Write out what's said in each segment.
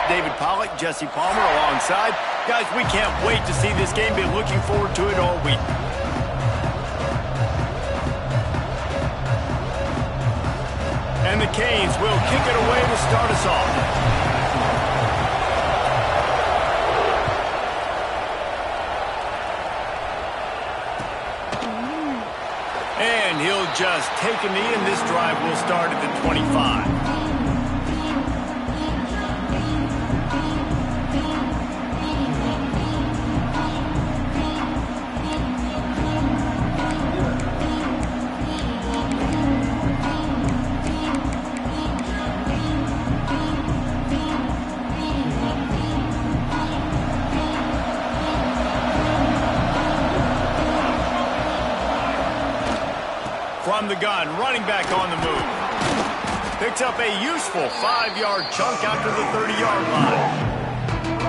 David Pollack, Jesse Palmer alongside. Guys, we can't wait to see this game. Been looking forward to it all week. And the Canes will kick it away to start us off. And he'll just take a knee, and this drive will start at the 25. From the gun, running back on the move. Picks up a useful 5-yard chunk after the 30-yard line.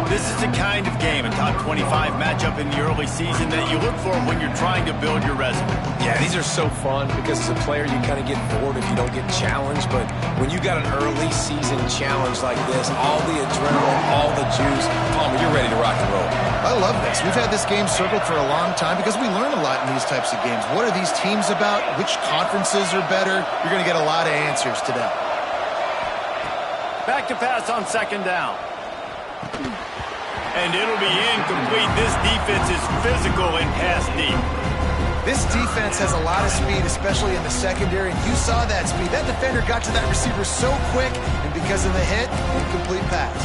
This is the kind of game, a top 25 matchup in the early season, that you look for when you're trying to build your resume. Yeah, these are so fun because as a player, you kind of get bored if you don't get challenged. But when you got an early season challenge like this, all the adrenaline, all the juice, Palmer, you're ready to rock and roll. I love this. We've had this game circled for a long time because we learn a lot in these types of games. What are these teams about? Which conferences are better? You're going to get a lot of answers today. Back to pass on second down. And it'll be incomplete. This defense is physical and pass deep. This defense has a lot of speed, especially in the secondary, and you saw that speed. That defender got to that receiver so quick, and because of the hit, incomplete pass.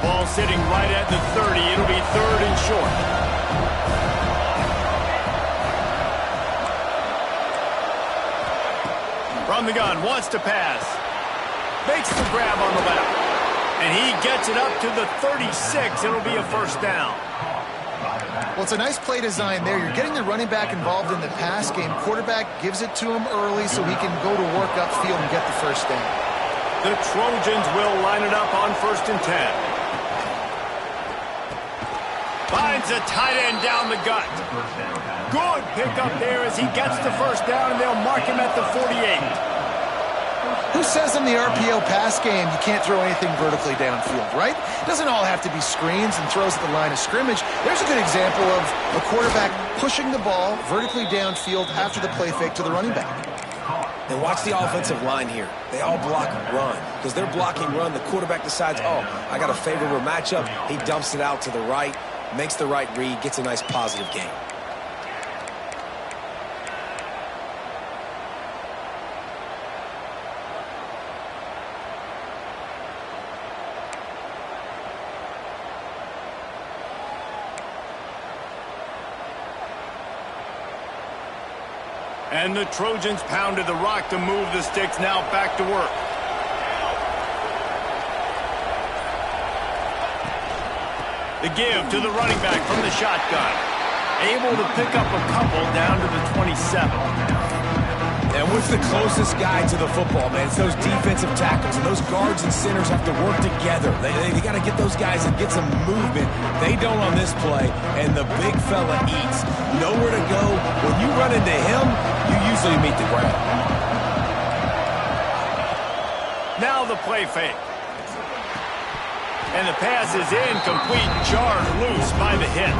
Ball sitting right at the 30. It'll be third and short. From the gun, wants to pass. Makes the grab on the left. And he gets it up to the 36. It'll be a first down. Well, it's a nice play design there. You're getting the running back involved in the pass game. Quarterback gives it to him early so he can go to work upfield and get the first down. The Trojans will line it up on 1st and 10. Finds a tight end down the gut. Good pickup there as he gets the first down, and they'll mark him at the 48. Who says in the RPO pass game you can't throw anything vertically downfield, right? It doesn't all have to be screens and throws at the line of scrimmage. There's a good example of a quarterback pushing the ball vertically downfield after the play fake to the running back. And watch the offensive line here. They all block run. Because they're blocking run, the quarterback decides, oh, I got a favorable matchup. He dumps it out to the right, makes the right read, gets a nice positive gain. And the Trojans pounded the rock to move the sticks. Now back to work. The give to the running back from the shotgun. Able to pick up a couple down to the 27. And what's the closest guy to the football, man? It's those defensive tackles. And those guards and centers have to work together. They got to get those guys and get some movement. They don't on this play, and the big fella eats. Nowhere to go. When you run into him, you usually meet the ground. Now the play fake. And the pass is incomplete, jarred loose by the hit.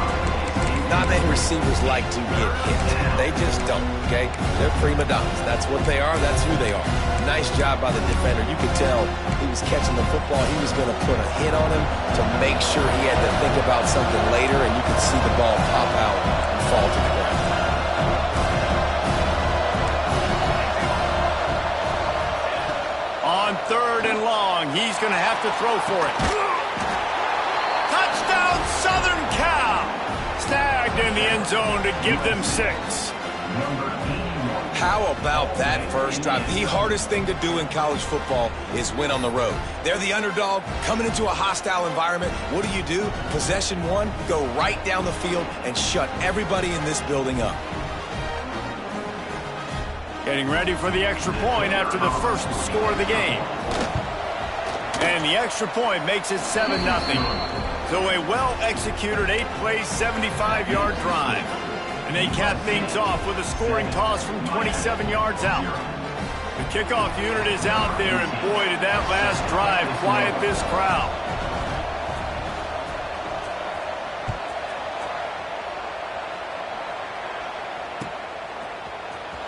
Not many receivers like to get hit. They just don't, okay? They're prima donnas. That's what they are. That's who they are. Nice job by the defender. You could tell he was catching the football. He was going to put a hit on him to make sure he had to think about something later, and you could see the ball pop out and fall to the ground. On 3rd and long, he's going to have to throw for it. Touchdown, Southern Cal! Snagged in the end zone to give them 6. How about that first drive? The hardest thing to do in college football is win on the road. They're the underdog coming into a hostile environment. What do? Possession 1, go right down the field and shut everybody in this building up. Getting ready for the extra point after the first score of the game. And the extra point makes it 7-0. So a well-executed 8-play, 75-yard drive. And they cap things off with a scoring toss from 27 yards out. The Kickoff unit is out there, and boy, did that last drive quiet this crowd.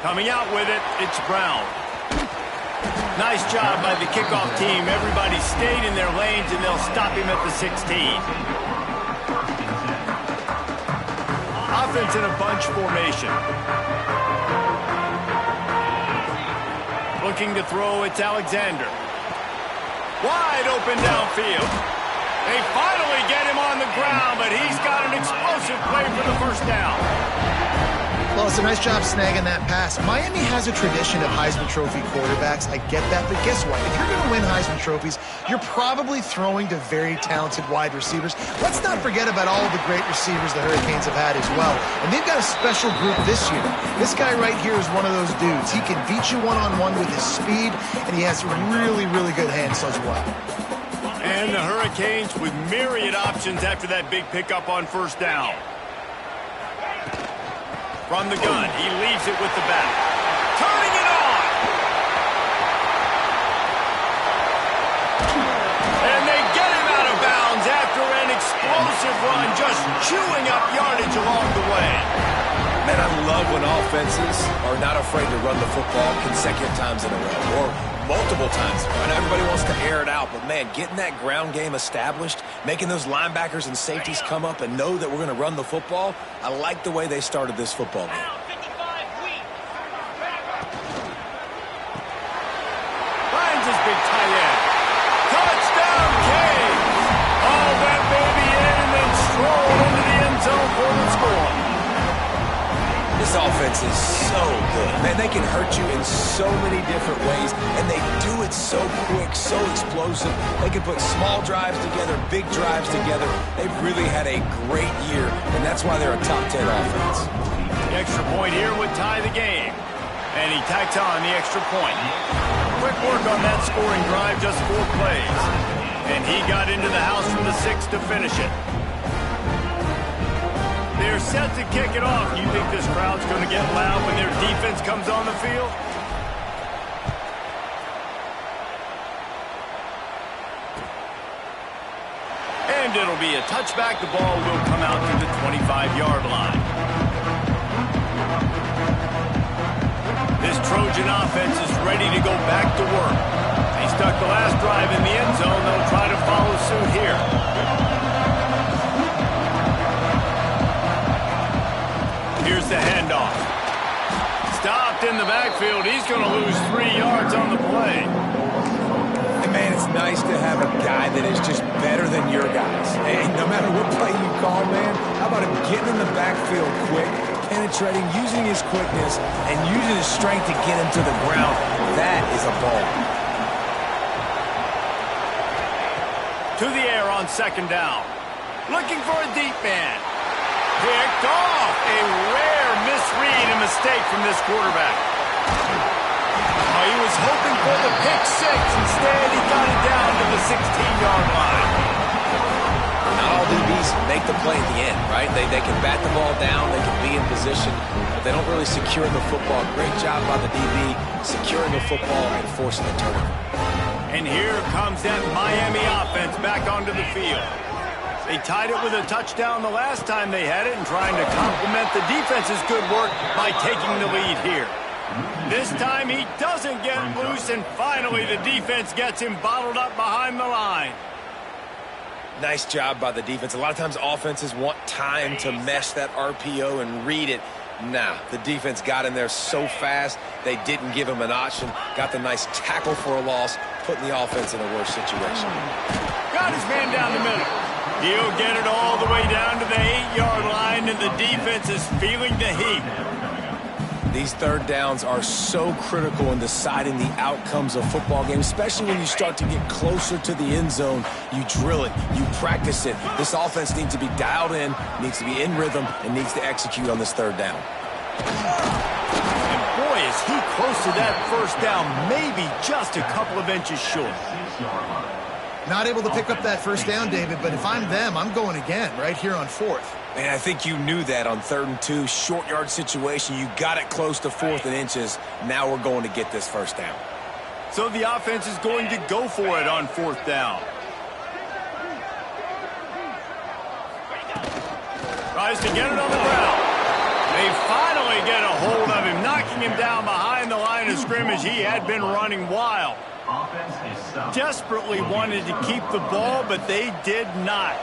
Coming out with it, it's Brown. Nice job by the kickoff team. Everybody stayed in their lanes, and they'll stop him at the 16. Offense in a bunch formation. Looking to throw, it's Alexander. Wide open downfield. They finally get him on the ground, but he's got an explosive play for the first down. Well, it's a nice job snagging that pass. Miami has a tradition of Heisman Trophy quarterbacks. I get that, but guess what? If you're going to win Heisman Trophies, you're probably throwing to very talented wide receivers. Let's not forget about all the great receivers the Hurricanes have had as well. And they've got a special group this year. This guy right here is one of those dudes. He can beat you one-on-one with his speed, and he has really, really good hands as well. And the Hurricanes with myriad options after that big pickup on first down. From the gun, he leaves it with the back. Turning it on! And they get him out of bounds after an explosive run, just chewing up yardage along the way. Man, I love when offenses are not afraid to run the football consecutive times in a row, or multiple times. I know everybody wants to air it out, but man, getting that ground game established, making those linebackers and safeties come up and know that we're going to run the football, I like the way they started this football game. Finds his big tight end. Touchdown, Canes! All that baby in and then stroll into the end zone for the score. This offense is so good. Man, they can hurt you in so many different ways, and they do it so quick, so explosive. They can put small drives together, big drives together. They've really had a great year, and that's why they're a top 10 offense. The extra point here would tie the game. And he tacks on the extra point. Quick work on that scoring drive, just 4 plays. And he got into the house from the 6 to finish it. They're set to kick it off. You think this crowd's going to get loud when their defense comes on the field? And it'll be a touchback. The ball will come out to the 25-yard line. This Trojan offense is ready to go back to work. They stuck the last drive in the end zone. They'll try to follow suit here. Here's the handoff. Stopped in the backfield. He's going to lose 3 yards on the play. And man, it's nice to have a guy that is just better than your guys. Hey, no matter what play you call, man, how about him getting in the backfield quick, penetrating, using his quickness, and using his strength to get him to the ground? That is a ball. To the air on second down. Looking for a deep man. Picked off. A rare misread and mistake from this quarterback. Oh, he was hoping for the pick 6. Instead, he got it down to the 16-yard line. Not all DBs make the play at the end, right? They can bat the ball down, they can be in position, but they don't really secure the football. Great job by the DB securing the football and forcing the turnover. And here comes that Miami offense back onto the field. They tied it with a touchdown the last time they had it and trying to complement the defense's good work by taking the lead here. This time he doesn't get loose, and finally the defense gets him bottled up behind the line. Nice job by the defense. A lot of times offenses want time to mesh that RPO and read it. Nah, the defense got in there so fast, they didn't give him an option. Got the nice tackle for a loss, putting the offense in a worse situation. Got his man down the middle. He'll get it all the way down to the 8-yard line, and the defense is feeling the heat. These third downs are so critical in deciding the outcomes of football games, especially when you start to get closer to the end zone. You drill it, you practice it. This offense needs to be dialed in, needs to be in rhythm, and needs to execute on this third down. And boy, is he close to that first down, maybe just a couple of inches short. Not able to pick up that first down, David, but if I'm them, I'm going again right here on 4th. Man, I think you knew that on 3rd and 2, short yard situation. You got it close to 4th and inches. Now we're going to get this first down. So the offense is going to go for it on 4th down. Tries to get it on the ground. They finally get a hold of him, knocking him down behind the line of scrimmage. He had been running wild. Desperately wanted to keep the ball, but they did not.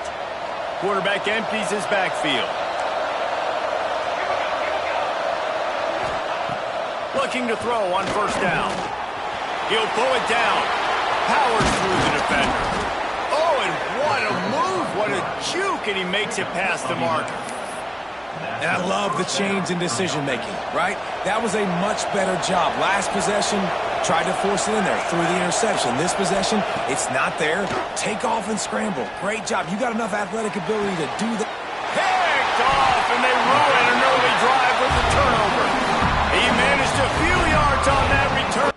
Quarterback empties his backfield. Looking to throw on 1st down. He'll pull it down. Powers through the defender. Oh, and what a move. What a juke, and he makes it past the marker. And I love the change in decision-making, right? That was a much better job. Last possession, tried to force it in there, threw the interception. This possession, it's not there. Take off and scramble. Great job. You got enough athletic ability to do that. Picked off, and they ruin an early drive with the turnover. He managed a few yards on that return.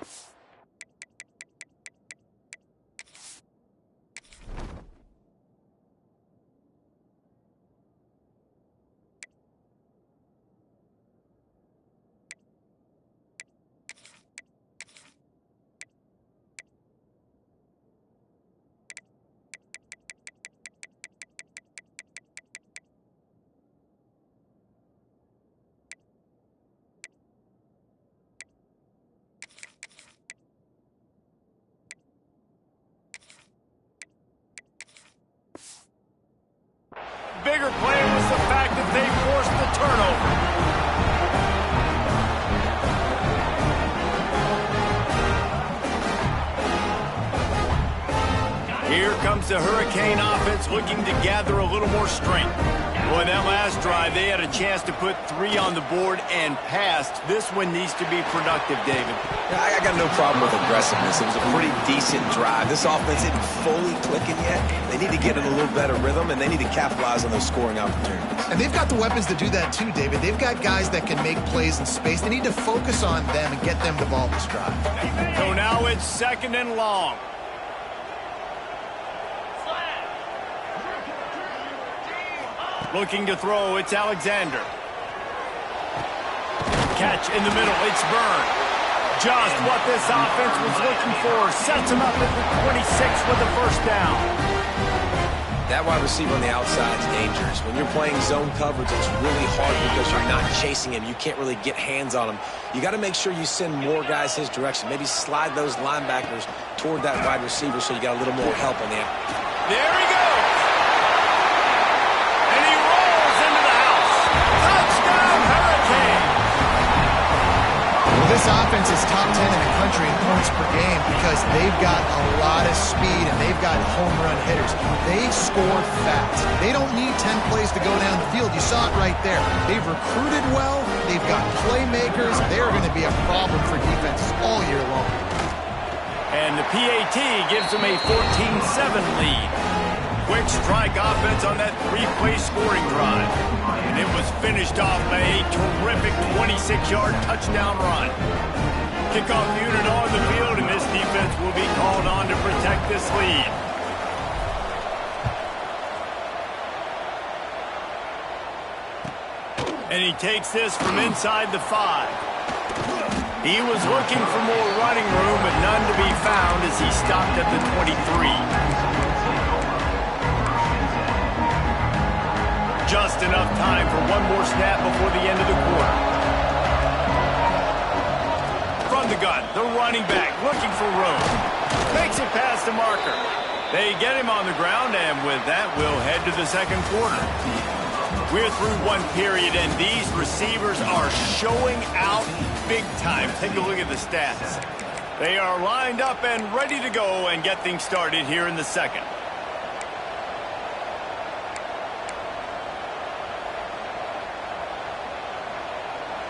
Bigger play was the fact that they forced the turnover. Here comes the Hurricane offense looking to gather a little more strength. Boy, that last drive, they had a chance to put 3 on the board and passed. This one needs to be productive, David. I got no problem with aggressiveness. It was a pretty decent drive. This offense isn't fully clicking yet. They need to get in a little better rhythm, and they need to capitalize on those scoring opportunities. And they've got the weapons to do that too, David. They've got guys that can make plays in space. They need to focus on them and get them the ball this drive. So now it's 2nd and long. Looking to throw, it's Alexander. Catch in the middle, it's Byrne. Just what this offense was looking for. Sets him up at the 26 with the 1st down. That wide receiver on the outside is dangerous. When you're playing zone coverage, it's really hard because you're not chasing him. You can't really get hands on him. You got to make sure you send more guys his direction. Maybe slide those linebackers toward that wide receiver so you got a little more help on the end. There he goes. And he rolls into the house. Touchdown, Hurricane. Well, this offense is top 10 in the country in points per game because they've got a lot of speed and they've got home run hitters. They score fast. They don't need 10 plays to go down the field. You saw it right there. They've recruited well. They've got playmakers. They're going to be a problem for defenses all year long. And the PAT gives them a 14-7 lead. Quick strike offense on that 3-play scoring drive. And it was finished off by a terrific 26-yard touchdown run. Kickoff unit on the field, and this defense will be called on to protect this lead. And he takes this from inside the 5. He was looking for more running room, but none to be found as he stopped at the 23. Just enough time for one more snap before the end of the quarter. From the gun, the running back looking for room. Makes it past the marker. They get him on the ground, and with that, we'll head to the 2nd quarter. We're through one period, and these receivers are showing out big time. Take a look at the stats. They are lined up and ready to go and get things started here in the 2nd.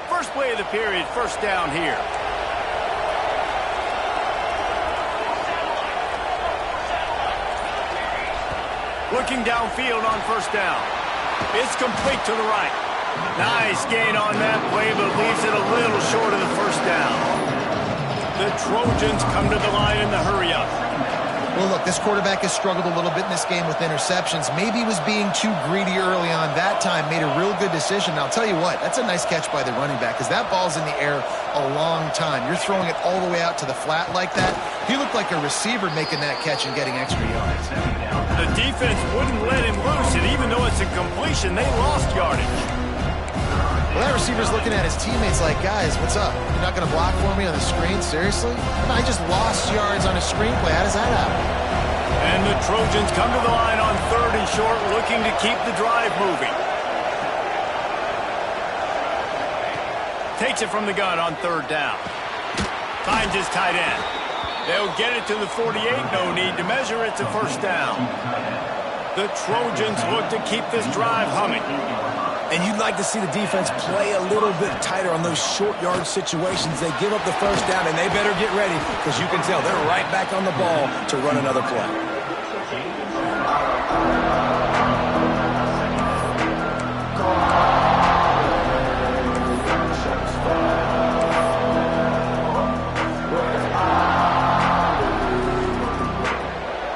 First play of the period, 1st down here. Looking downfield on 1st down. It's complete to the right. Nice gain on that play, but leaves it a little short of the 1st down. The Trojans come to the line in the hurry-up. Well, look, this quarterback has struggled a little bit in this game with interceptions. Maybe he was being too greedy early on that time, made a real good decision. Now, I'll tell you what, that's a nice catch by the running back because that ball's in the air a long time. You're throwing it all the way out to the flat like that. He looked like a receiver making that catch and getting extra yards. The defense wouldn't let him loose, and even though it's a completion, they lost yardage. Well, that receiver's looking at his teammates like, guys, what's up? You're not going to block for me on the screen? Seriously? No, I just lost yards on a screenplay. How does that happen? And the Trojans come to the line on 3rd and short, looking to keep the drive moving. Takes it from the gun on 3rd down. Finds his tight end. They'll get it to the 48. No need to measure. It's a 1st down. The Trojans look to keep this drive humming. And you'd like to see the defense play a little bit tighter on those short yard situations. They give up the 1st down, and they better get ready because you can tell they're right back on the ball to run another play.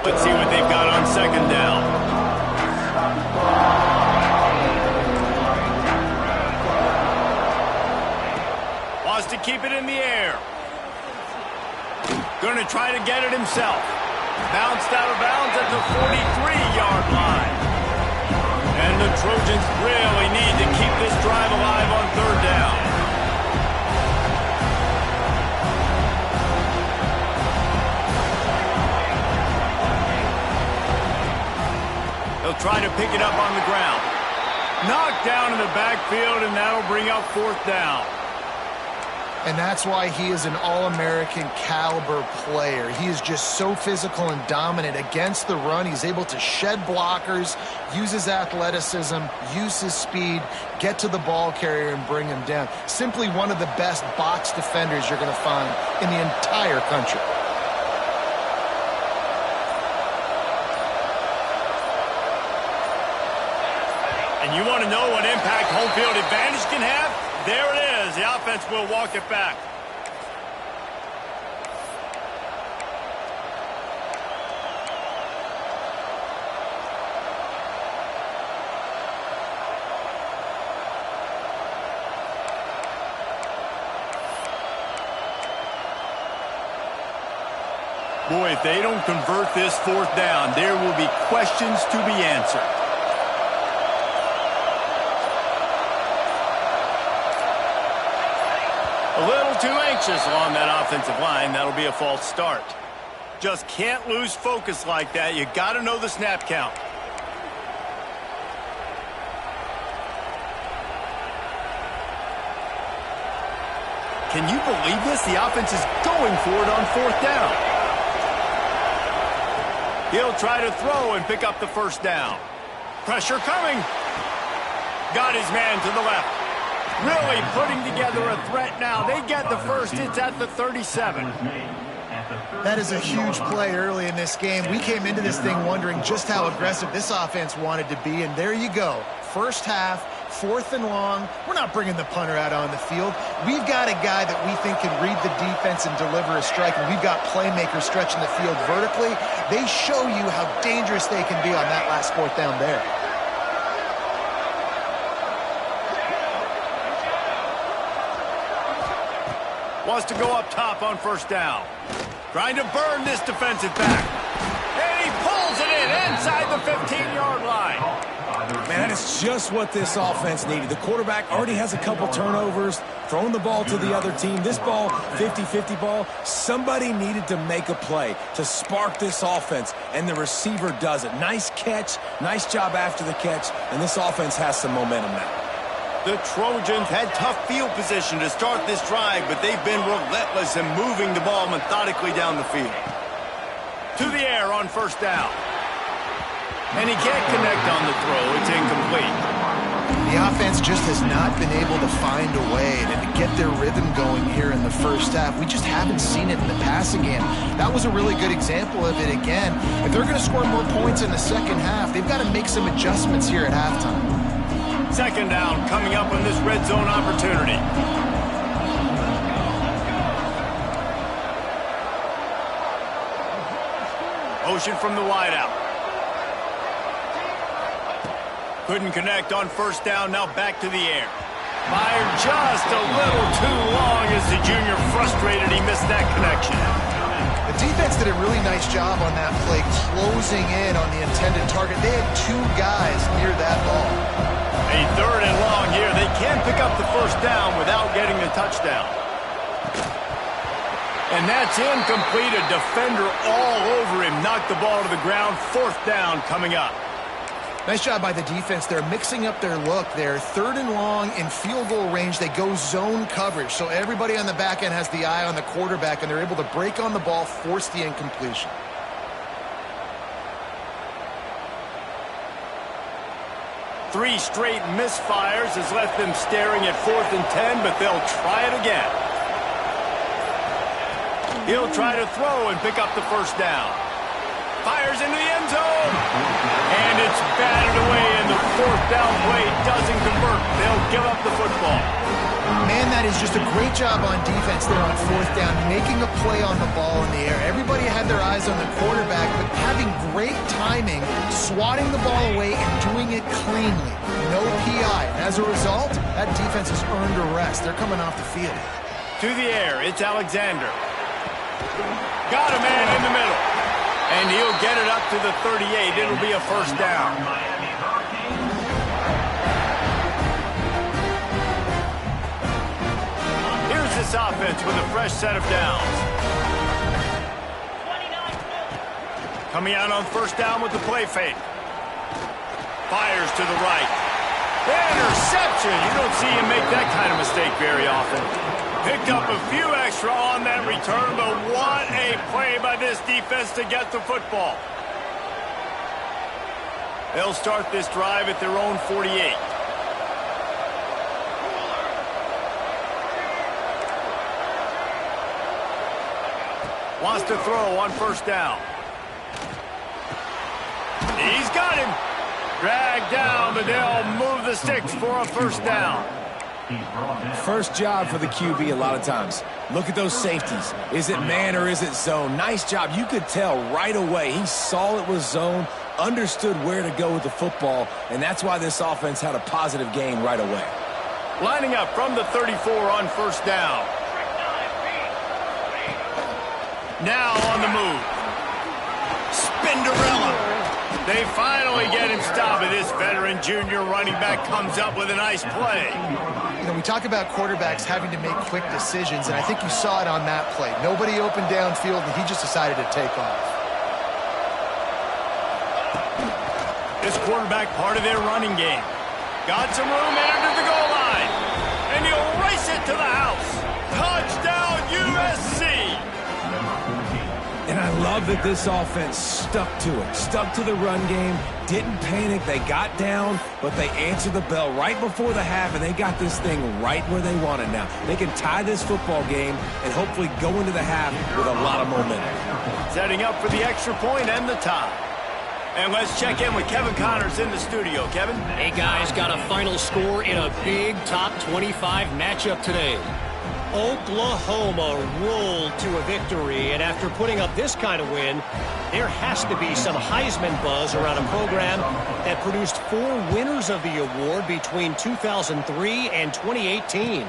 Let's see what they've got on 2nd down. To keep it in the air. Going to try to get it himself. Bounced out of bounds at the 43-yard line. And the Trojans really need to keep this drive alive on 3rd down. They'll try to pick it up on the ground. Knocked down in the backfield, and that'll bring up 4th down. And that's why he is an All-American caliber player. He is just so physical and dominant against the run. He's able to shed blockers, use his athleticism, use his speed, get to the ball carrier and bring him down. Simply one of the best box defenders you're going to find in the entire country. And you want to know what impact home field advantage can have? There it is. The offense will walk it back. Boy, if they don't convert this 4th down, there will be questions to be answered. A little too anxious along that offensive line. That'll be a false start. Just can't lose focus like that. You got to know the snap count. Can you believe this? The offense is going for it on 4th down. He'll try to throw and pick up the 1st down. Pressure coming. Got his man to the left. Really putting together a threat now. They get the 1st. It's at the 37. That is a huge play early in this game. We came into this thing wondering just how aggressive this offense wanted to be, and there you go. 1st half, 4th and long. We're not bringing the punter out on the field. We've got a guy that we think can read the defense and deliver a strike, and we've got playmakers stretching the field vertically. They show you how dangerous they can be on that last 4th down there. Wants to go up top on 1st down. Trying to burn this defensive back. And he pulls it in inside the 15-yard line. Man, that is just what this offense needed. The quarterback already has a couple turnovers, throwing the ball to the other team. This ball, 50-50 ball, somebody needed to make a play to spark this offense, and the receiver does it. Nice catch, nice job after the catch, and this offense has some momentum now. The Trojans had tough field position to start this drive, but they've been relentless in moving the ball methodically down the field. To the air on 1st down. And he can't connect on the throw. It's incomplete. The offense just has not been able to find a way to get their rhythm going here in the 1st half. We just haven't seen it in the passing game. That was a really good example of it again. If they're going to score more points in the 2nd half, they've got to make some adjustments here at halftime. 2nd down coming up on this red zone opportunity. Motion from the wideout. Couldn't connect on first down, now back to the air. Fired just a little too long as the junior frustrated he missed that connection. The defense did a really nice job on that play, closing in on the intended target. They had two guys near that ball. A third and long here. They can pick up the first down without getting the touchdown. And that's incomplete. A defender all over him. Knocked the ball to the ground. Fourth down coming up. Nice job by the defense. They're mixing up their look there. Third and long in field goal range. They go zone coverage. So everybody on the back end has the eye on the quarterback, and they're able to break on the ball, force the incompletion. Three straight misfires has left them staring at 4th and 10, but they'll try it again. He'll try to throw and pick up the first down. Fires into the end zone. And it's batted away, and the fourth down play doesn't convert. They'll give up the football. Man, that is just a great job on defense there on fourth down, making a play on the ball in the air. Everybody had their eyes on the quarterback, but having great timing, swatting the ball away and doing it cleanly. No PI. And as a result, that defense has earned a rest. They're coming off the field. To the air, it's Alexander. Got a man in the middle. And he'll get it up to the 38. It'll be a first down. Here's this offense with a fresh set of downs. Coming out on first down with the play fake. Fires to the right. Interception. You don't see him make that kind of mistake very often. Picked up a few extra on that return, but what a play by this defense to get the football. They'll start this drive at their own 48. Wants to throw on first down. He's got him. Dragged down, but they'll move the sticks for a first down. First job for the QB a lot of times. Look at those safeties. Is it man or is it zone? Nice job. You could tell right away. He saw it was zone, understood where to go with the football, and that's why this offense had a positive gain right away. Lining up from the 34 on first down. Now on the move. Spinderella. They finally get him stopped, and this veteran junior running back comes up with a nice play. You know, we talk about quarterbacks having to make quick decisions, and I think you saw it on that play. Nobody open downfield, and he just decided to take off. This quarterback part of their running game. Got some room entered the goal line, and he'll race it to the house. Touchdown, USC! And I love that this offense stuck to it, stuck to the run game, didn't panic. They got down, but they answered the bell right before the half, and they got this thing right where they want it now. They can tie this football game and hopefully go into the half with a lot of momentum. Setting up for the extra point and the tie. And let's check in with Kevin Connors in the studio. Kevin? Hey, guys, got a final score in a big top 25 matchup today. Oklahoma rolled to a victory, and after putting up this kind of win, there has to be some Heisman buzz around a program that produced 4 winners of the award between 2003 and 2018.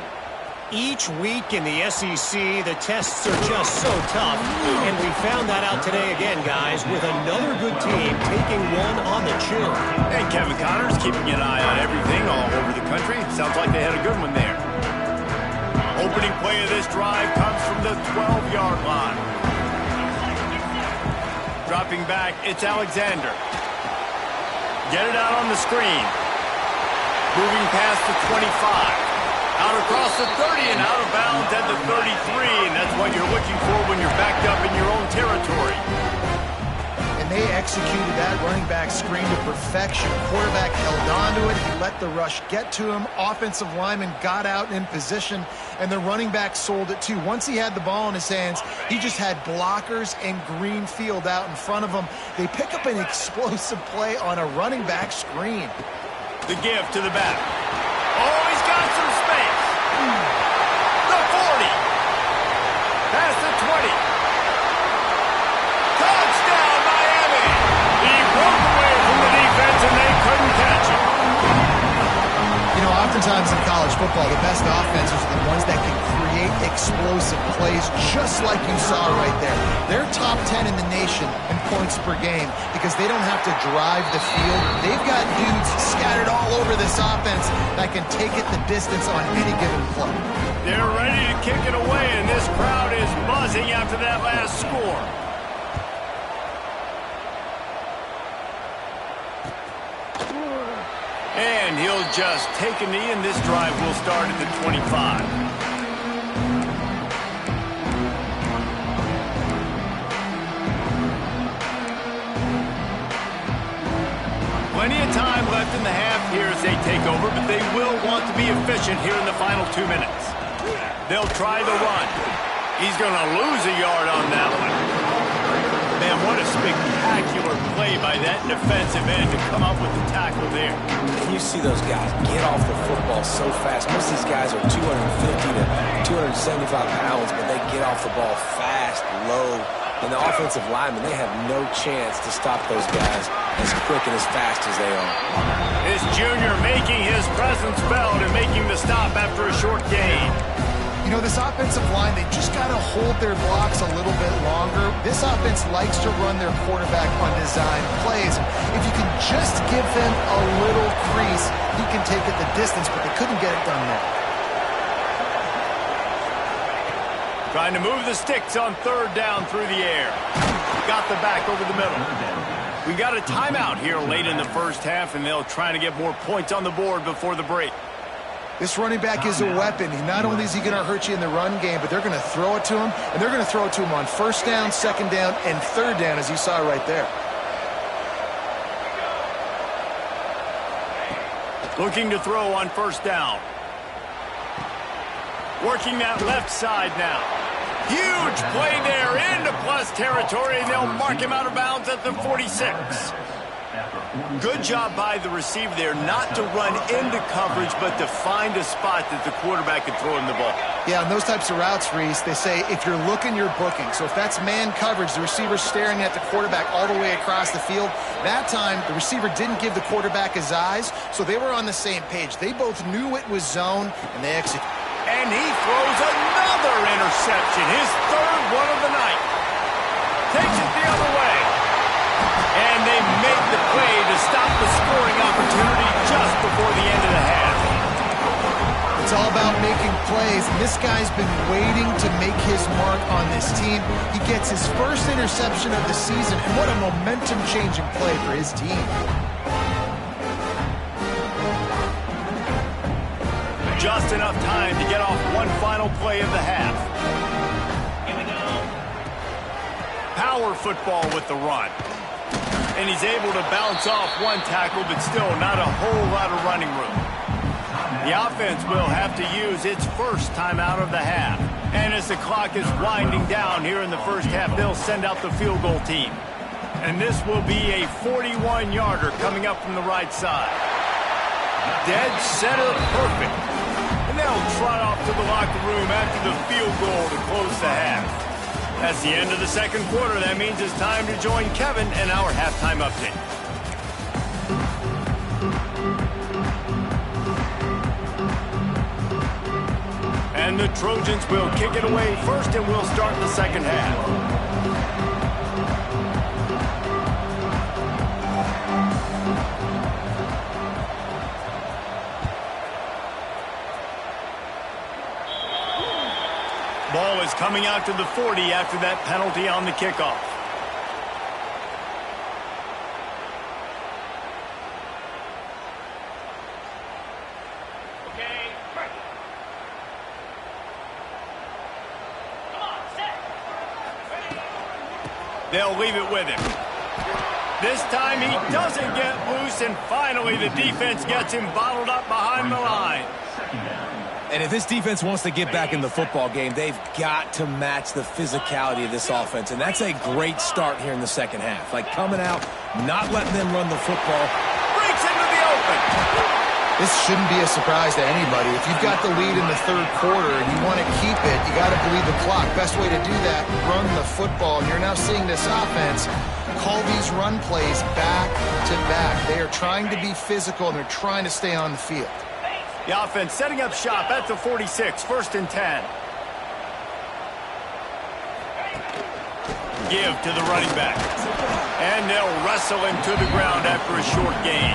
Each week in the SEC, the tests are just so tough, and we found that out today again, guys, with another good team taking one on the chin. Hey, Kevin Connors keeping an eye on everything all over the country. Sounds like they had a good one there. Opening play of this drive comes from the 12-yard line. Dropping back, it's Alexander. Get it out on the screen. Moving past the 25. Out across the 30 and out of bounds at the 33. And that's what you're looking for when you're backed up in your own territory. And they executed that running back screen to perfection. Quarterback held on to it. He let the rush get to him. Offensive lineman got out in position, and the running back sold it too. Once he had the ball in his hands, he just had blockers and green field out in front of him. They pick up an explosive play on a running back screen. The give to the back. Oh, he's got some space. The 40. Past the 20. Touchdown, Miami. Oftentimes in college football, the best offenses are the ones that can create explosive plays, just like you saw right there. They're top 10 in the nation in points per game because they don't have to drive the field. They've got dudes scattered all over this offense that can take it the distance on any given play. They're ready to kick it away, and this crowd is buzzing after that last score. And he'll just take a knee, and this drive will start at the 25. Plenty of time left in the half here as they take over, but they will want to be efficient here in the final 2 minutes. They'll try the run. He's going to lose a yard on that one. Man, what a spectacular play by that defensive end to come up with the tackle there. You see those guys get off the football so fast. Most of these guys are 250 to 275 pounds, but they get off the ball fast, low. And the offensive linemen, they have no chance to stop those guys as quick and as fast as they are. This junior making his presence felt and making the stop after a short gain. You know, this offensive line, they just got to hold their blocks a little bit longer. This offense likes to run their quarterback on design plays. If you can just give them a little crease, he can take it the distance, but they couldn't get it done there. Trying to move the sticks on third down through the air. Got the back over the middle. We got a timeout here late in the first half, and they'll try to get more points on the board before the break. This running back is a weapon. Not only is he going to hurt you in the run game, but they're going to throw it to him, and they're going to throw it to him on first down, second down, and third down, as you saw right there. Looking to throw on first down. Working that left side now. Huge play there into plus territory, and they'll mark him out of bounds at the 46. Good job by the receiver there not to run into coverage, but to find a spot that the quarterback can throw him the ball. Yeah, on those types of routes, Reese, they say if you're looking, you're booking. So if that's man coverage, the receiver's staring at the quarterback all the way across the field. That time, the receiver didn't give the quarterback his eyes, so they were on the same page. They both knew it was zone, and they executed. And he throws another interception, his third one of the night. Takes it the other way. And they make the play to stop the scoring opportunity just before the end of the half. It's all about making plays, and this guy's been waiting to make his mark on this team. He gets his first interception of the season, and what a momentum-changing play for his team. Just enough time to get off one final play of the half. Here we go. Power football with the run. And he's able to bounce off one tackle, but still not a whole lot of running room. The offense will have to use its first timeout of the half. And as the clock is winding down here in the first half, they'll send out the field goal team. And this will be a 41-yarder coming up from the right side. Dead center perfect. And they'll trot off to the locker room after the field goal to close the half. That's the end of the second quarter. That means it's time to join Kevin in our halftime update. And the Trojans will kick it away first, and we'll start the second half. Ball is coming out to the 40 after that penalty on the kickoff. Okay, break. Come on, set. Ready. They'll leave it with him. This time he doesn't get loose, and finally the defense gets him bottled up behind the line. And if this defense wants to get back in the football game, they've got to match the physicality of this offense. And that's a great start here in the second half. Like coming out, not letting them run the football. Breaks into the open. This shouldn't be a surprise to anybody. If you've got the lead in the third quarter and you want to keep it, you got to bleed the clock. Best way to do that, run the football. And you're now seeing this offense call these run plays back to back. They are trying to be physical, and they're trying to stay on the field. The offense setting up shop at the 46, 1st and 10. Give to the running back. And they'll wrestle him to the ground after a short gain.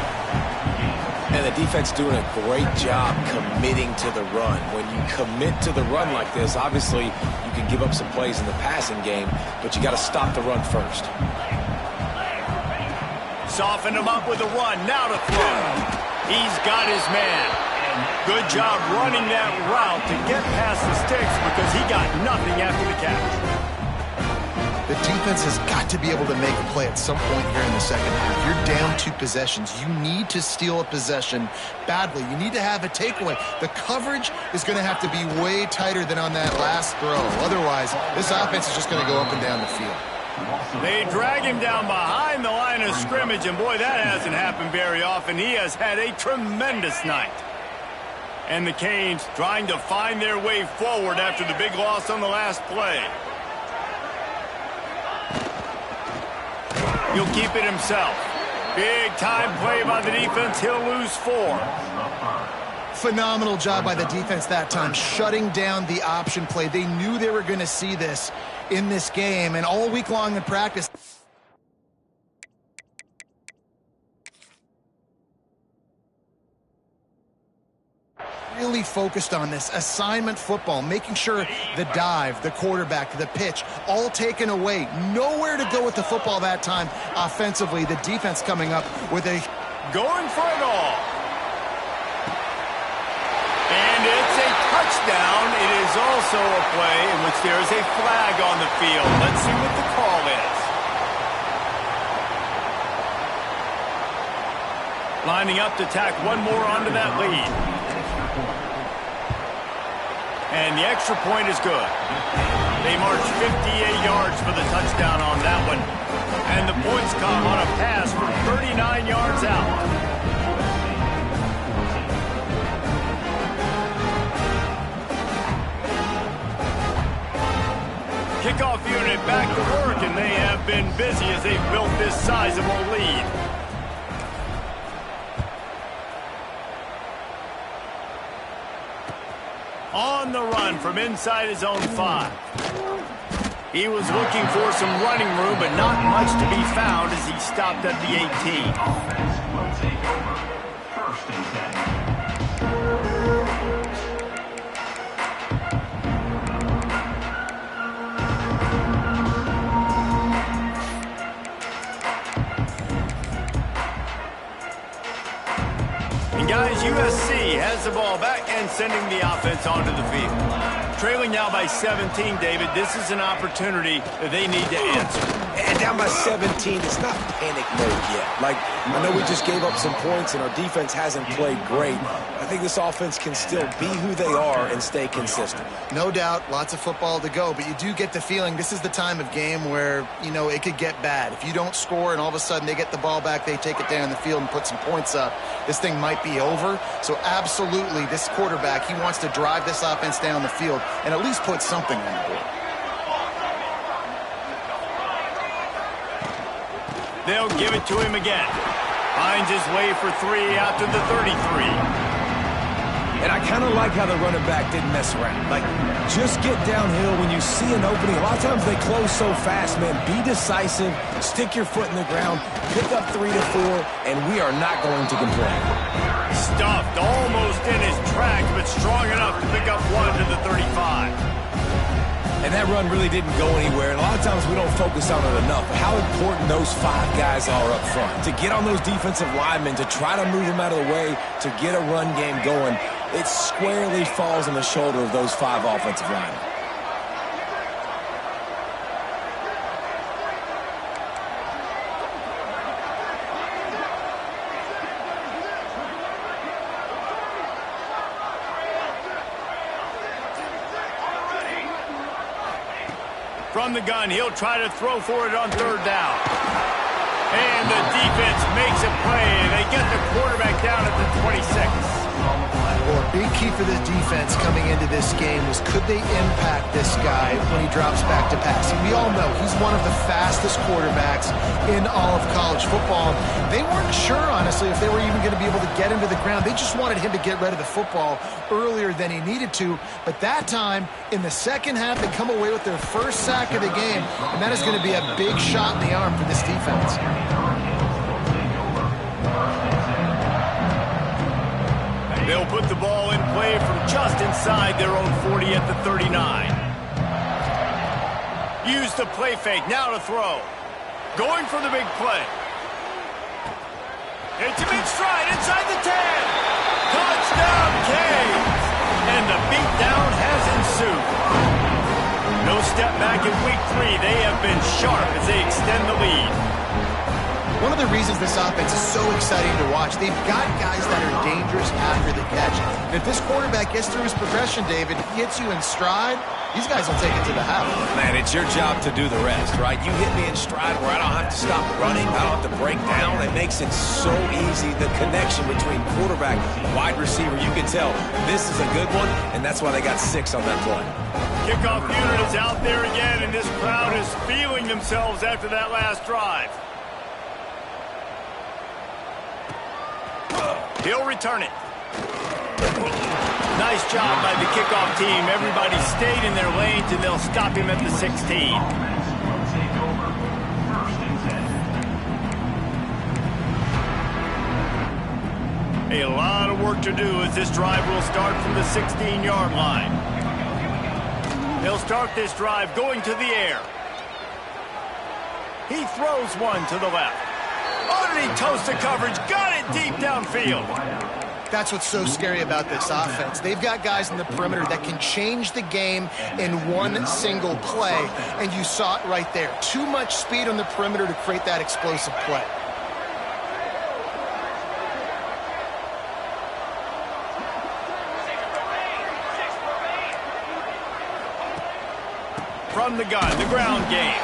And the defense doing a great job committing to the run. When you commit to the run like this, obviously you can give up some plays in the passing game, but you got to stop the run first. Soften him up with a run. Now to throw. He's got his man. Good job running that route to get past the sticks because he got nothing after the catch. The defense has got to be able to make a play at some point here in the second half. You're down 2 possessions. You need to steal a possession badly. You need to have a takeaway. The coverage is going to have to be way tighter than on that last throw. Otherwise, this offense is just going to go up and down the field. They drag him down behind the line of scrimmage, and boy, that hasn't happened very often. He has had a tremendous night. And the Canes trying to find their way forward after the big loss on the last play. He'll keep it himself. Big time play by the defense. He'll lose 4. Phenomenal job by the defense that time, shutting down the option play. They knew they were going to see this in this game, and all week long in practice. Really focused on this assignment football, making sure the dive, the quarterback, the pitch, all taken away. Nowhere to go with the football that time offensively. The defense coming up with a... Going for it all. And it's a touchdown. It is also a play in which there is a flag on the field. Let's see what the call is. Lining up to tack one more onto that lead. And the extra point is good. They march 58 yards for the touchdown on that one. And the points come on a pass from 39 yards out. Kickoff unit back to work, and they have been busy as they've built this sizable lead. On the run from inside his own 5. He was looking for some running room, but not much to be found as he stopped at the 18. Offense will take over. 1st and 10. And guys, USC has the ball back and sending the offense onto the field. Trailing now by 17, David. This is an opportunity that they need to answer. And down by 17, it's not panic mode yet. Like, I know we just gave up some points and our defense hasn't played great. I think this offense can still be who they are and stay consistent. No doubt, lots of football to go, but you do get the feeling this is the time of game where, you know, it could get bad. If you don't score and all of a sudden they get the ball back, they take it down the field and put some points up, this thing might be over. So absolutely, this quarterback, he wants to drive this offense down the field and at least put something on the board. They'll give it to him again. Finds his way for 3 out to the 33. And I kind of like how the running back didn't mess around. Like, just get downhill when you see an opening. A lot of times they close so fast, man. Be decisive, stick your foot in the ground, pick up 3 to 4, and we are not going to complain. Stuffed almost in his tracks, but strong enough to pick up 1 to the 35. And that run really didn't go anywhere. And a lot of times we don't focus on it enough. How important those 5 guys are up front. To get on those defensive linemen, to try to move them out of the way, to get a run game going, it squarely falls on the shoulder of those 5 offensive linemen. From the gun, he'll try to throw for it on 3rd down. And the defense makes a play. They get the quarterback down at the 26. Well, a big key for this defense coming into this game was could they impact this guy when he drops back to pass? And we all know he's one of the fastest quarterbacks in all of college football. They weren't sure, honestly, if they were even going to be able to get him to the ground. They just wanted him to get rid of the football earlier than he needed to. But that time, in the second half, they come away with their first sack of the game, and that is going to be a big shot in the arm for this defense. They'll put the ball in play from just inside their own 40 at the 39. Use the play fake, now to throw. Going for the big play. It's a big stride inside the 10. Touchdown, Canes! And the beatdown has ensued. No step back in week 3. They have been sharp as they extend the lead. One of the reasons this offense is so exciting to watch, they've got guys that are dangerous after the catch. And if this quarterback gets through his progression, David, hits you in stride, these guys will take it to the house. Man, it's your job to do the rest, right? You hit me in stride where I don't have to stop running, I don't have to break down. It makes it so easy. The connection between quarterback and wide receiver, you can tell this is a good one, and that's why they got 6 on that play. Kickoff unit is out there again, and this crowd is feeling themselves after that last drive. He'll return it. Nice job by the kickoff team. Everybody stayed in their lanes, and they'll stop him at the 16. A lot of work to do as this drive will start from the 16-yard line. They'll start this drive going to the air. He throws one to the left. Underneath toast to coverage, got it deep downfield. That's what's so scary about this offense. They've got guys in the perimeter that can change the game in one single play, and you saw it right there. Too much speed on the perimeter to create that explosive play. From the gun, the ground game.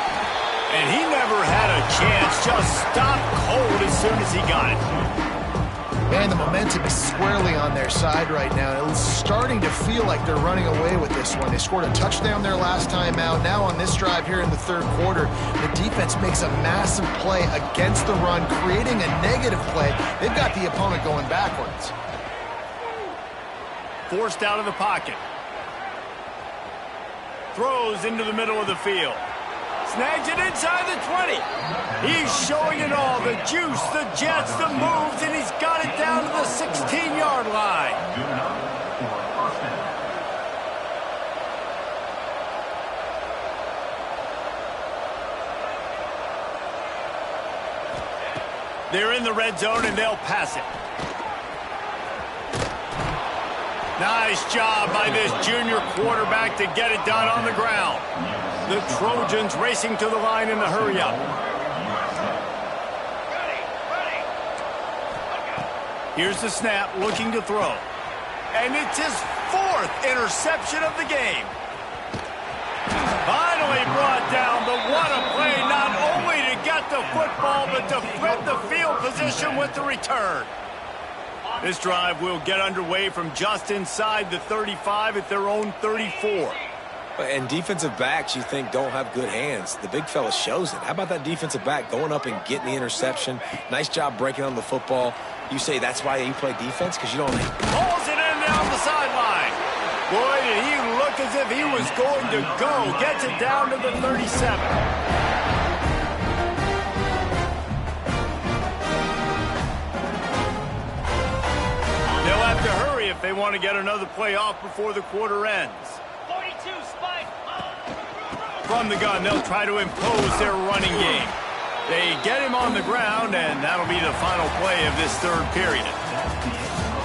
And he never had a chance, just stopped cold as soon as he got it. And the momentum is squarely on their side right now. It's starting to feel like they're running away with this one. They scored a touchdown their last time out. Now on this drive here in the third quarter, the defense makes a massive play against the run, creating a negative play. They've got the opponent going backwards. Forced out of the pocket. Throws into the middle of the field. Snags it inside the 20. He's showing it all. The juice, the jets, the moves, and he's got it down to the 16-yard line. Good enough for a first down. They're in the red zone, and they'll pass it. Nice job by this junior quarterback to get it done on the ground. The Trojans racing to the line in the hurry-up. Here's the snap, looking to throw. And it's his 4th interception of the game. Finally brought down, but what a play, not only to get the football, but to flip the field position with the return. This drive will get underway from just inside the 35 at their own 34. And defensive backs, you think, don't have good hands. The big fella shows it. How about that defensive back going up and getting the interception? Nice job breaking on the football. You say that's why you play defense? Because you don't... Pulls it in down the sideline. Boy, did he look as if he was going to go. Gets it down to the 37. They'll have to hurry if they want to get another play off before the quarter ends. 42, Spike. From the gun, they'll try to impose their running game. They get him on the ground, and that'll be the final play of this third period.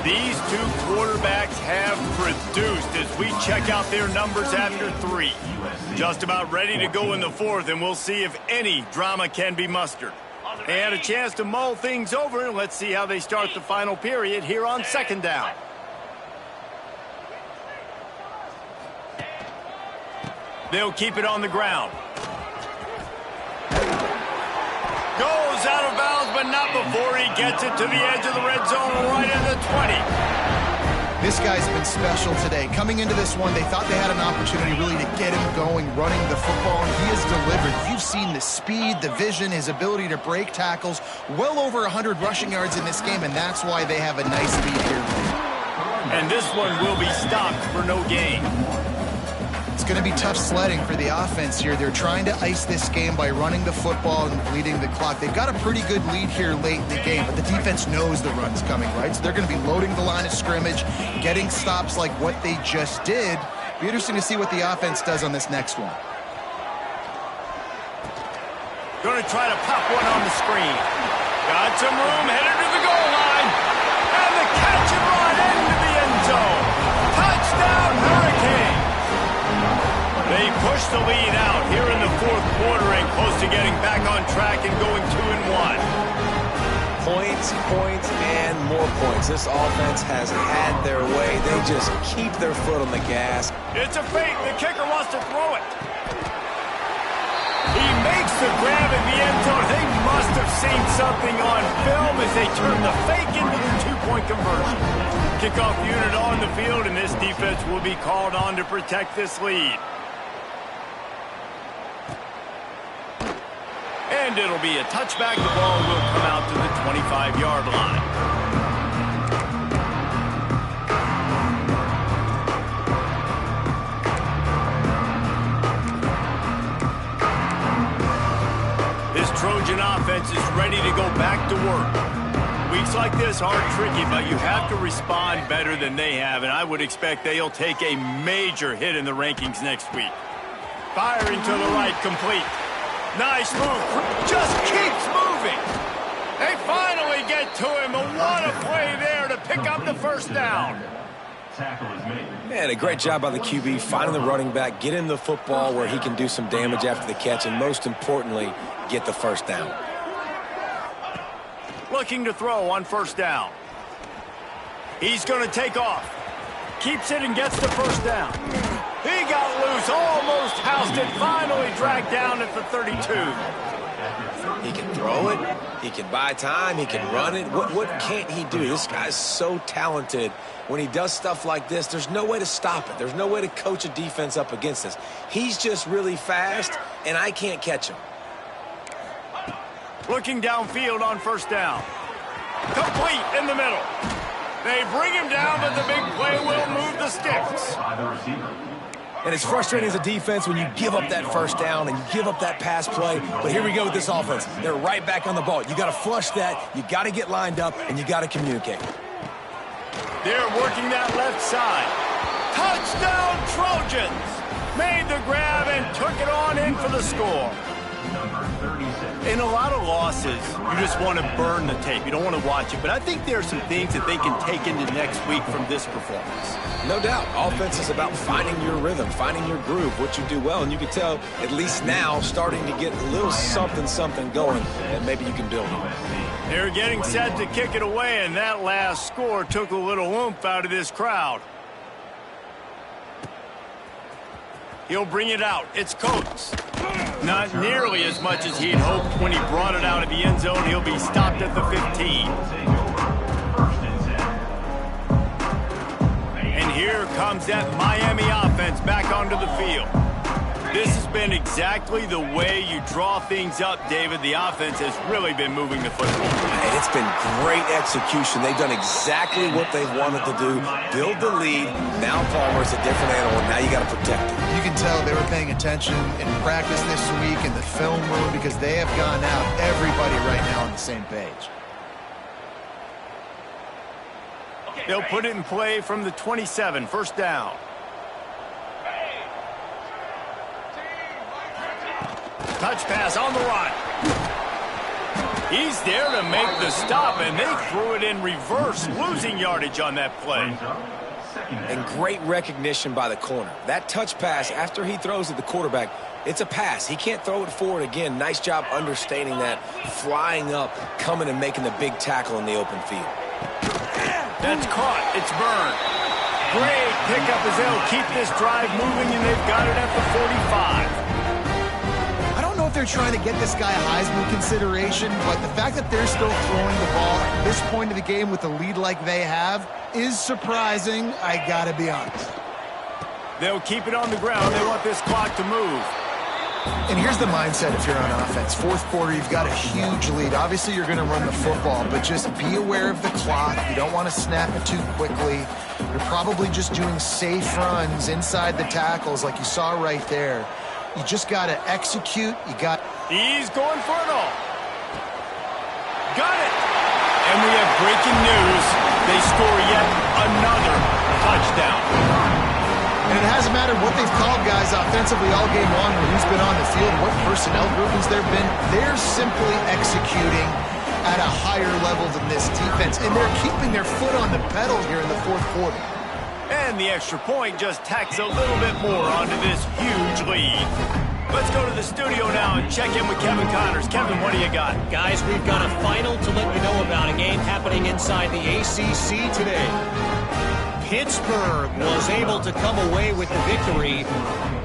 These two quarterbacks have produced as we check out their numbers after 3. Just about ready to go in the 4th, and we'll see if any drama can be mustered. They had a chance to mull things over, and let's see how they start the final period here on 2nd down. They'll keep it on the ground. Goes out of bounds, but not before he gets it to the edge of the red zone right at the 20. This guy's been special today. Coming into this one, they thought they had an opportunity really to get him going, running the football, and he has delivered. You've seen the speed, the vision, his ability to break tackles. Well over 100 rushing yards in this game, and that's why they have a nice lead here. And this one will be stopped for no gain. It's going to be tough sledding for the offense here. They're trying to ice this game by running the football and bleeding the clock. They've got a pretty good lead here late in the game, but the defense knows the run's coming, right? So they're going to be loading the line of scrimmage, getting stops like what they just did. Be interesting to see what the offense does on this next one. Going to try to pop one on the screen. Got some room, headed to the goal line. And the catch and run into the end zone. Touchdown, Hurricane. They push the lead out here in the fourth quarter and close to getting back on track and going 2-1. Points, points, and more points. This offense has had their way. They just keep their foot on the gas. It's a fake. The kicker wants to throw it. He makes the grab in the end zone. They must have seen something on film as they turn the fake into the two-point conversion. Kickoff unit on the field, and this defense will be called on to protect this lead. And it'll be a touchback. The ball will come out to the 25-yard line. This Trojan offense is ready to go back to work. Weeks like this are tricky, but you have to respond better than they have, and I would expect they'll take a major hit in the rankings next week. Firing to the right, complete. Nice move. Just keeps moving. They finally get to him. What a play there to pick up the first down. Tackle is made. Man, a great job by the QB, finding the running back, getting the football where he can do some damage after the catch, and most importantly, get the first down. Looking to throw on first down. He's going to take off. Keeps it and gets the first down. He got loose, almost housed it, finally dragged down at the 32. He can throw it, he can buy time, he can run it. What can't he do? This guy's so talented. When he does stuff like this, there's no way to stop it. There's no way to coach a defense up against this. He's just really fast, and I can't catch him. Looking downfield on first down. Complete in the middle. They bring him down, but the big play will move the sticks. By the receiver. And it's frustrating as a defense when you give up that first down and you give up that pass play. But here we go with this offense. They're right back on the ball. You got to flush that, you got to get lined up, and you got to communicate. They're working that left side. Touchdown, Trojans! Made the grab and took it on in for the score. Number 36. In a lot of losses, you just want to burn the tape. You don't want to watch it. But I think there are some things that they can take into next week from this performance. No doubt. Offense is about finding your rhythm, finding your groove, what you do well. And you can tell, at least now, starting to get a little something going, and maybe you can build on it. They're getting set to kick it away, and that last score took a little oomph out of this crowd. He'll bring it out. It's Coates. Not nearly as much as he'd hoped when he brought it out of the end zone. He'll be stopped at the 15. And here comes that Miami offense back onto the field. This has been exactly the way you draw things up, David. The offense has really been moving the football. And it's been great execution. They've done exactly what they've wanted to do. Build the lead. Now Palmer's a different animal. Now you got to protect it. You can tell they were paying attention in practice this week in the film room because they have gone out, everybody right now on the same page. They'll put it in play from the 27, first down. Touch pass on the run. He's there to make the stop, and they threw it in reverse, losing yardage on that play. And great recognition by the corner. That touch pass, after he throws at the quarterback, it's a pass. He can't throw it forward again. Nice job understanding that, flying up, coming and making the big tackle in the open field. That's caught. It's burned. Great pickup as they'll keep this drive moving, and they've got it at the 45. I don't know if they're trying to get this guy Heisman consideration, but the fact that they're still throwing the ball at this point of the game with a lead like they have is surprising, I gotta be honest. They'll keep it on the ground. They want this clock to move. And here's the mindset if you're on offense. Fourth quarter, you've got a huge lead. Obviously, you're going to run the football, but just be aware of the clock. You don't want to snap it too quickly. You're probably just doing safe runs inside the tackles like you saw right there. You just got to execute. He's going for it all. Got it. And we have breaking news. They score yet another touchdown. And it hasn't mattered what they've called guys offensively all game long or who's been on the field, what personnel groupings there have been. They're simply executing at a higher level than this defense, and they're keeping their foot on the pedal here in the fourth quarter. And the extra point just tacks a little bit more onto this huge lead. Let's go to the studio now and check in with Kevin Connors. Kevin, what do you got? Guys, we've got a final to let you know about, a game happening inside the ACC today. Pittsburgh was able to come away with the victory,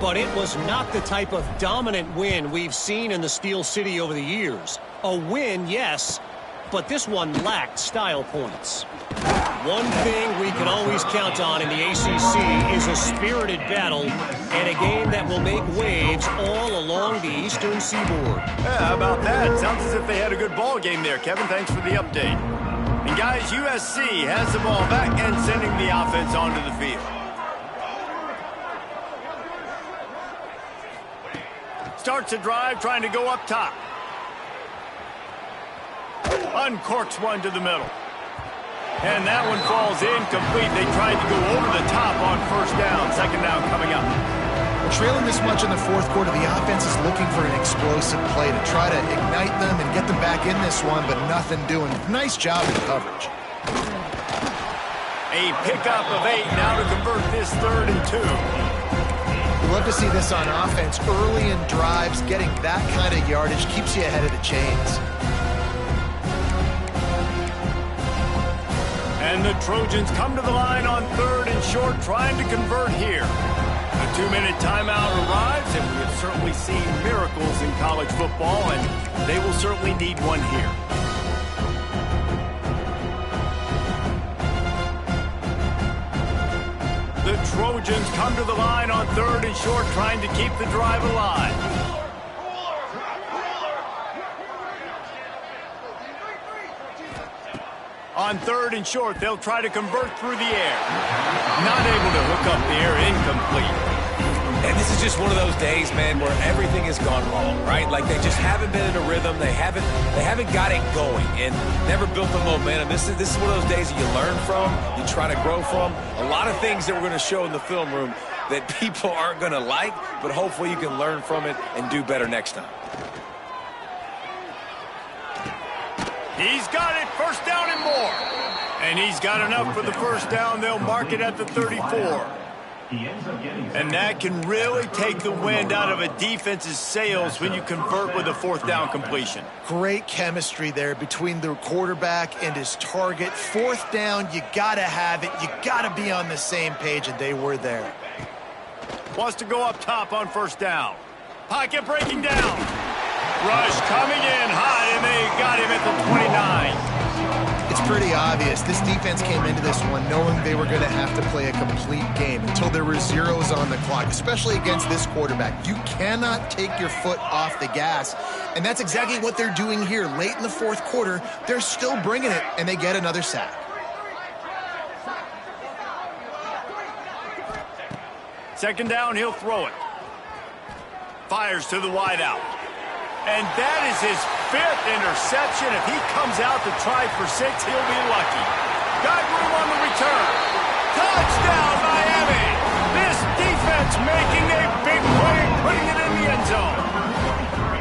but it was not the type of dominant win we've seen in the Steel City over the years. A win, yes, but this one lacked style points. One thing we can always count on in the ACC is a spirited battle and a game that will make waves all along the Eastern Seaboard. Yeah, how about that? Sounds as if they had a good ball game there. Kevin, thanks for the update. And guys, USC has the ball back and sending the offense onto the field. Starts a drive, trying to go up top. Uncorks one to the middle. And that one falls incomplete. They tried to go over the top on first down. Second down coming up. Well, trailing this much in the fourth quarter, the offense is looking for an explosive play to try to ignite them and get them back in this one, but nothing doing. Nice job in coverage. A pickup of 8 now to convert this 3rd and 2. We love to see this on offense. Early in drives, getting that kind of yardage keeps you ahead of the chains. And the Trojans come to the line on 3rd and short, trying to convert here. A 2-minute timeout arrives, and we have certainly seen miracles in college football, and they will certainly need one here. The Trojans come to the line on 3rd and short, trying to keep the drive alive. On 3rd and short, they'll try to convert through the air. Not able to hook up the air, incomplete. And this is just one of those days, man, where everything has gone wrong, right? Like they just haven't been in a rhythm. They haven't got it going and never built the momentum. This is one of those days that you learn from, you try to grow from. A lot of things that we're going to show in the film room that people aren't going to like, but hopefully you can learn from it and do better next time. He's got it, first down and more. And he's got enough for the first down. They'll mark it at the 34. And that can really take the wind out of a defense's sails when you convert with a 4th down completion. Great chemistry there between the quarterback and his target. 4th down, you got to have it. You got to be on the same page, and they were there. Wants to go up top on first down. Pocket breaking down. Rush coming in hot, and they got him at the 29. It's pretty obvious. This defense came into this one knowing they were going to have to play a complete game until there were zeros on the clock, especially against this quarterback. You cannot take your foot off the gas, and that's exactly what they're doing here. Late in the fourth quarter, they're still bringing it, and they get another sack. Second down, he'll throw it. Fires to the wideout. And that is his 5th interception. If he comes out to try for 6, he'll be lucky. Got room on the return. Touchdown, Miami. This defense making a big play, putting it in the end zone.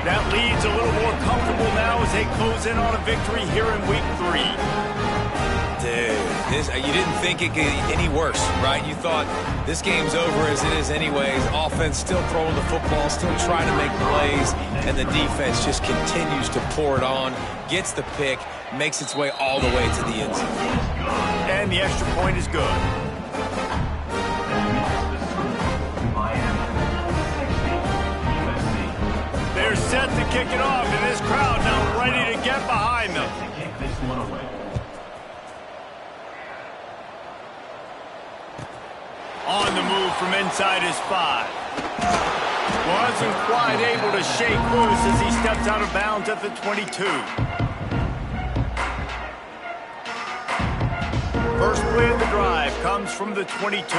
That lead's a little more comfortable now as they close in on a victory here in week 3. Dude, you didn't think it could get any worse, right? You thought this game's over as it is anyways. Offense still throwing the football, still trying to make plays, and the defense just continues to pour it on, gets the pick, makes its way all the way to the end zone. And the extra point is good. There's set to kick it off, and this crowd now ready to get behind them. To kick this one away. On the move from inside his 5. Wasn't quite able to shake loose as he steps out of bounds at the 22. First play of the drive comes from the 22.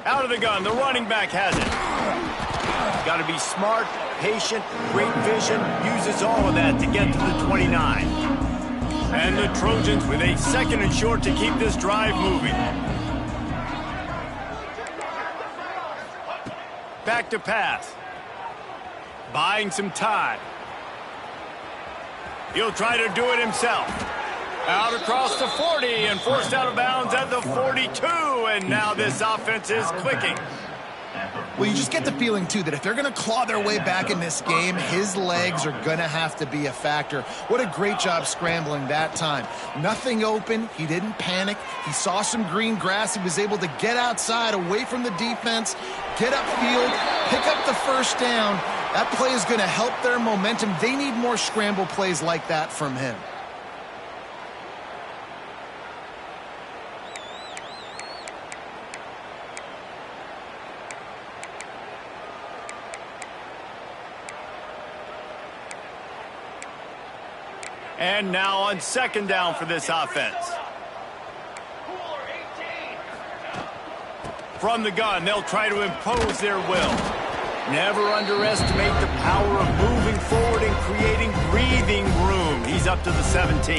Out of the gun, the running back has it. Got to be smart, patient, great vision, uses all of that to get to the 29. And the Trojans with a 2nd and short to keep this drive moving. Back to pass. Buying some time. He'll try to do it himself. Out across the 40 and forced out of bounds at the 42. And now this offense is clicking. Well, you just get the feeling, too, that if they're going to claw their way back in this game, his legs are going to have to be a factor. What a great job scrambling that time. Nothing open. He didn't panic. He saw some green grass. He was able to get outside, away from the defense, get upfield, pick up the first down. That play is going to help their momentum. They need more scramble plays like that from him. And now on 2nd down for this offense. From the gun, they'll try to impose their will. Never underestimate the power of moving forward and creating breathing room. He's up to the 17.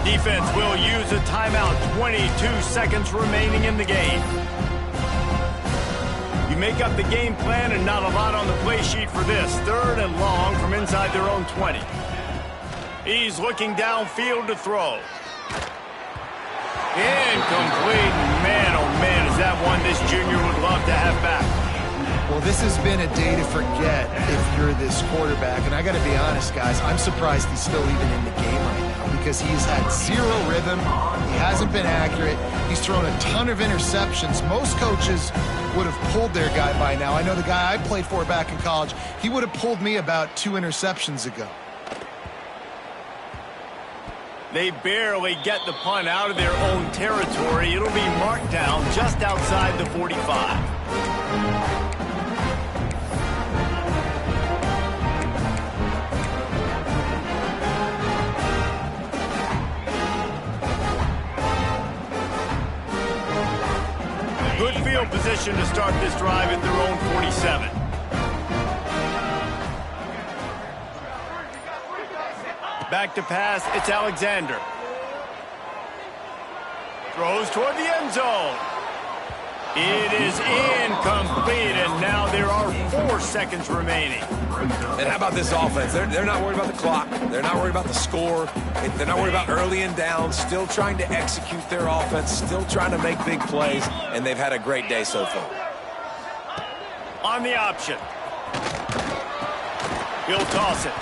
Defense will use a timeout. 22 seconds remaining in the game. You make up the game plan and not a lot on the play sheet for this. 3rd and long from inside their own 20. He's looking downfield to throw. Incomplete. Man, oh man, is that one this junior would love to have back. Well, this has been a day to forget if you're this quarterback. And I got to be honest, guys, I'm surprised he's still even in the game right now because he's had zero rhythm. He hasn't been accurate. He's thrown a ton of interceptions. Most coaches would have pulled their guy by now. I know the guy I played for back in college, he would have pulled me about 2 interceptions ago. They barely get the punt out of their own territory. It'll be marked down just outside the 45. Good field position to start this drive at their own 47. Back to pass, it's Alexander. Throws toward the end zone. It is incomplete, and now there are 4 seconds remaining. And how about this offense? They're not worried about the clock. They're not worried about the score. They're not worried about early and down. Still trying to execute their offense. Still trying to make big plays, and they've had a great day so far. On the option. He'll toss it.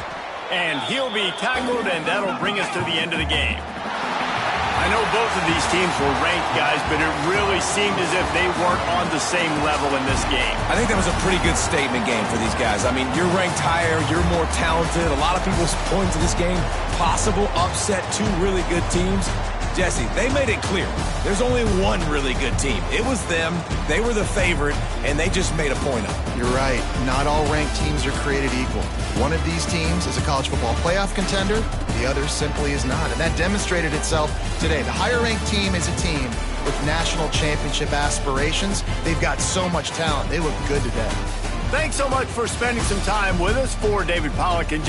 And he'll be tackled, and that'll bring us to the end of the game. I know both of these teams were ranked, guys, but it really seemed as if they weren't on the same level in this game. I think that was a pretty good statement game for these guys. I mean, you're ranked higher, you're more talented. A lot of people point to this game, possible upset, 2 really good teams. Jesse, they made it clear. There's only one really good team. It was them. They were the favorite, and they just made a point of it. You're right. Not all ranked teams are created equal. One of these teams is a college football playoff contender. The other simply is not. And that demonstrated itself today. The higher-ranked team is a team with national championship aspirations. They've got so much talent. They look good today. Thanks so much for spending some time with us. For David Pollack and